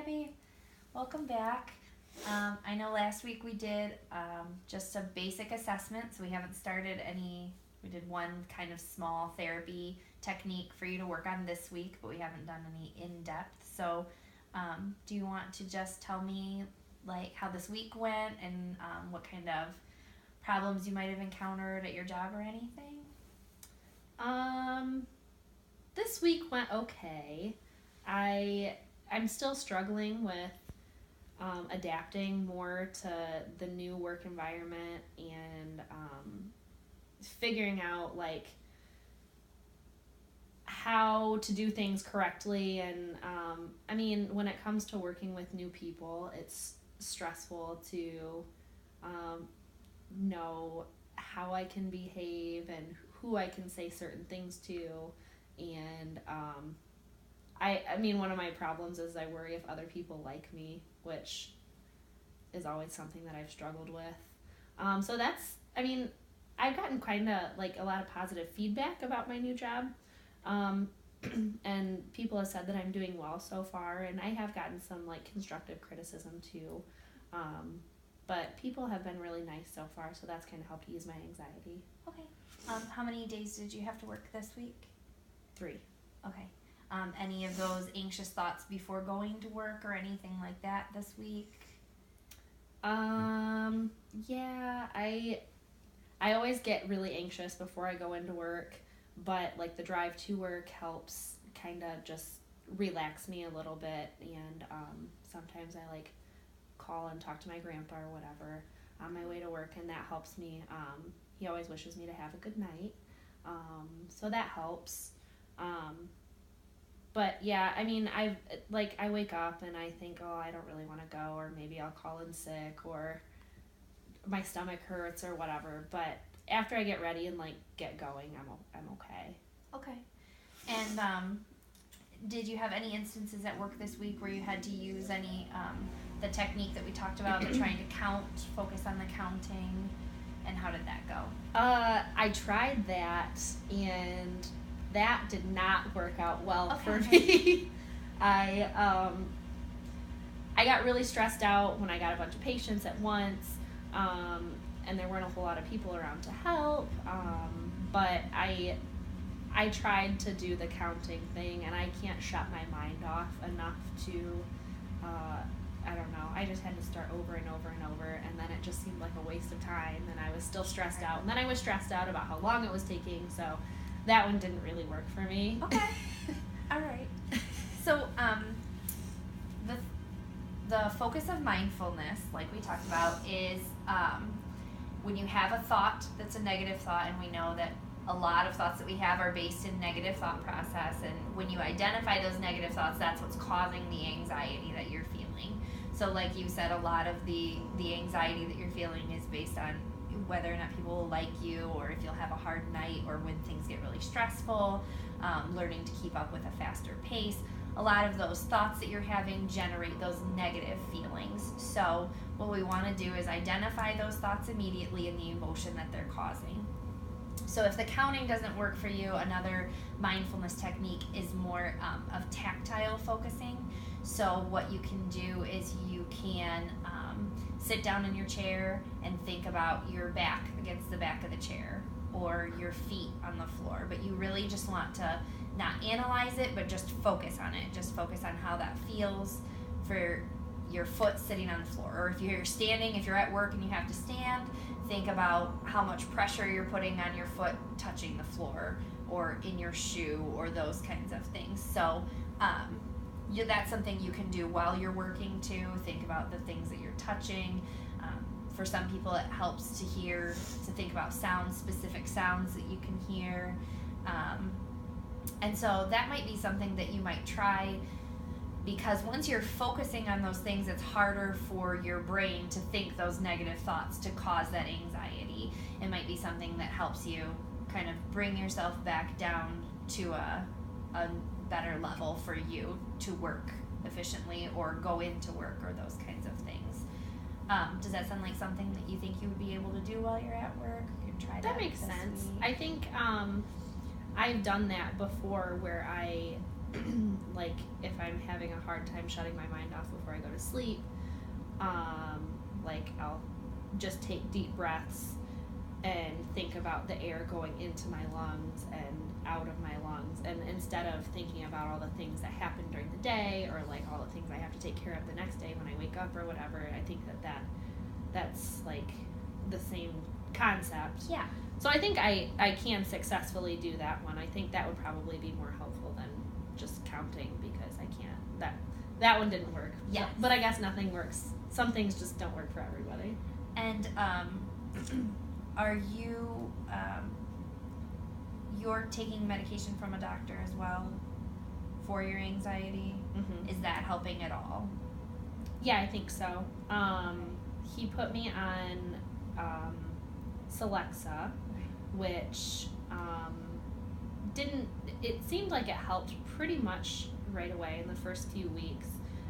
Abby. Welcome back. I know last week we did just a basic assessment, so we haven't started any. We did one kind of small therapy technique for you to work on this week, but we haven't done any in depth. So, do you want to just tell me like how this week went and what kind of problems you might have encountered at your job or anything? This week went okay. I'm still struggling with adapting more to the new work environment and figuring out like how to do things correctly. And I mean, when it comes to working with new people, it's stressful to know how I can behave and who I can say certain things to. And I mean, one of my problems is I worry if other people like me, which is always something that I've struggled with. So that's, I mean, I've gotten kind of like a lot of positive feedback about my new job. And people have said that I'm doing well so far, and I have gotten some like constructive criticism too. But people have been really nice so far, so that's kind of helped ease my anxiety. Okay. How many days did you have to work this week? 3. Okay. Any of those anxious thoughts before going to work or anything like that this week? Yeah, I always get really anxious before I go into work, but like the drive to work helps kind of just relax me a little bit. And sometimes I like call and talk to my grandpa or whatever on my way to work, and that helps me. He always wishes me to have a good night, so that helps. But yeah, I mean, I wake up and I think, oh, I don't really want to go, or maybe I'll call in sick, or my stomach hurts or whatever. But after I get ready and like get going, I'm okay. Okay. And did you have any instances at work this week where you had to use any the technique that we talked about, the trying to count, focus on the counting, and how did that go? I tried that, and that did not work out well for Okay. me. I got really stressed out when I got a bunch of patients at once, and there weren't a whole lot of people around to help. But I tried to do the counting thing, and I can't shut my mind off enough to, I don't know, I just had to start over and over and over, and then it just seemed like a waste of time, and I was still stressed out, and then I was stressed out about how long it was taking, so that one didn't really work for me. Okay. All right. So, the focus of mindfulness, like we talked about, is when you have a thought that's a negative thought, and we know that a lot of thoughts that we have are based in negative thought process, and when you identify those negative thoughts, that's what's causing the anxiety that you're feeling. So like you said, a lot of the anxiety that you're feeling is based on whether or not people will like you, or if you'll have a hard night, or when things get really stressful, learning to keep up with a faster pace. A lot of those thoughts that you're having generate those negative feelings. So what we want to do is identify those thoughts immediately and the emotion that they're causing. So if the counting doesn't work for you, another mindfulness technique is more of tactile focusing. So what you can do is you can sit down in your chair and think about your back against the back of the chair, or your feet on the floor. But you really just want to not analyze it, but just focus on it. Just focus on how that feels for your foot sitting on the floor. Or if you're standing, if you're at work and you have to stand, think about how much pressure you're putting on your foot touching the floor, or in your shoe, or those kinds of things. So that's something you can do while you're working too. Think about the things that you're touching. For some people it helps to think about sounds, specific sounds that you can hear. And so that might be something that you might try, because once you're focusing on those things, it's harder for your brain to think those negative thoughts to cause that anxiety. It might be something that helps you kind of bring yourself back down to a better level for you to work efficiently or go into work, or those kinds of things. Does that sound like something that you think you would be able to do while you're at work? You can try That makes sense. I think I've done that before, where I like if I'm having a hard time shutting my mind off before I go to sleep, like I'll just take deep breaths and think about the air going into my lungs and out of my lungs, and instead of thinking about all the things that happened during the day or like all the things I have to take care of the next day when I wake up or whatever, I think that's like the same concept. Yeah. So I think I can successfully do that one. I think that would probably be more helpful than just counting, because I can't, that one didn't work. Yes. But I guess nothing works. Some things just don't work for everybody. And are you you're taking medication from a doctor as well for your anxiety? Mm-hmm. Is that helping at all? Yeah, I think so. He put me on Celexa, which it seemed like it helped pretty much right away in the first few weeks.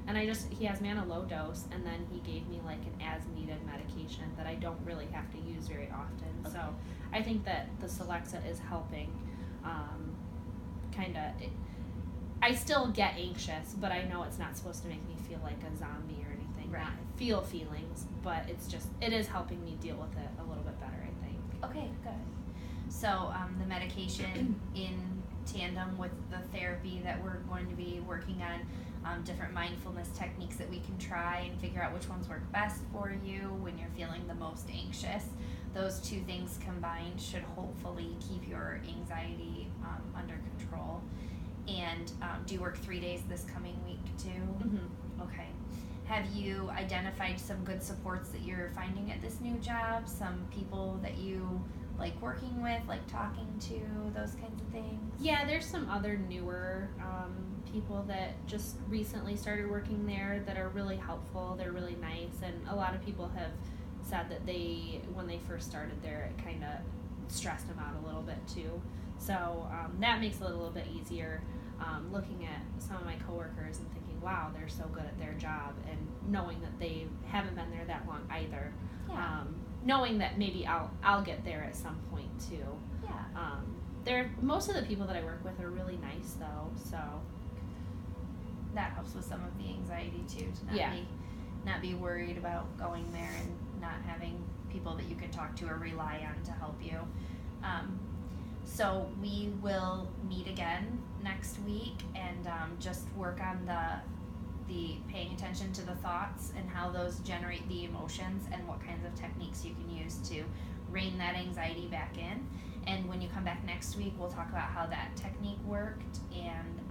And he has me on a low dose, and then he gave me like an as needed medication that I don't really have to use very often. Okay. So I think that the Celexa is helping. I still get anxious, but I know it's not supposed to make me feel like a zombie or anything. Right. Not feel feelings, but it is helping me deal with it a little bit better, I think. Okay, good. So the medication in tandem with the therapy that we're going to be working on, different mindfulness techniques that we can try and figure out which ones work best for you when you're feeling the most anxious. Those two things combined should hopefully keep your anxiety under control. And do you work 3 days this coming week too? Mm-hmm. Okay. Have you identified some good supports that you're finding at this new job? Some people that you like working with, like talking to, those kinds of things? Yeah, there's some other newer people that just recently started working there that are really helpful. They're really nice, and a lot of people have said that when they first started there, it kind of stressed them out a little bit too. So that makes it a little bit easier, looking at some of my coworkers and thinking, wow, they're so good at their job, and knowing that they haven't been there that long either. Yeah. Knowing that maybe I'll get there at some point too. Yeah. Most of the people that I work with are really nice though, so that helps with some of the anxiety too, to not be worried about going there and not having people that you can talk to or rely on to help you. So we will meet again next week and just work on the paying attention to the thoughts and how those generate the emotions, and what kinds of techniques you can use to rein that anxiety back in. And when you come back next week, we'll talk about how that technique worked, and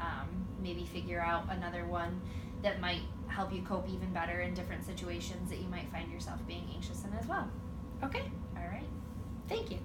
maybe figure out another one that might help you cope even better in different situations that you might find yourself being anxious in as well. okay. All right. Thank you.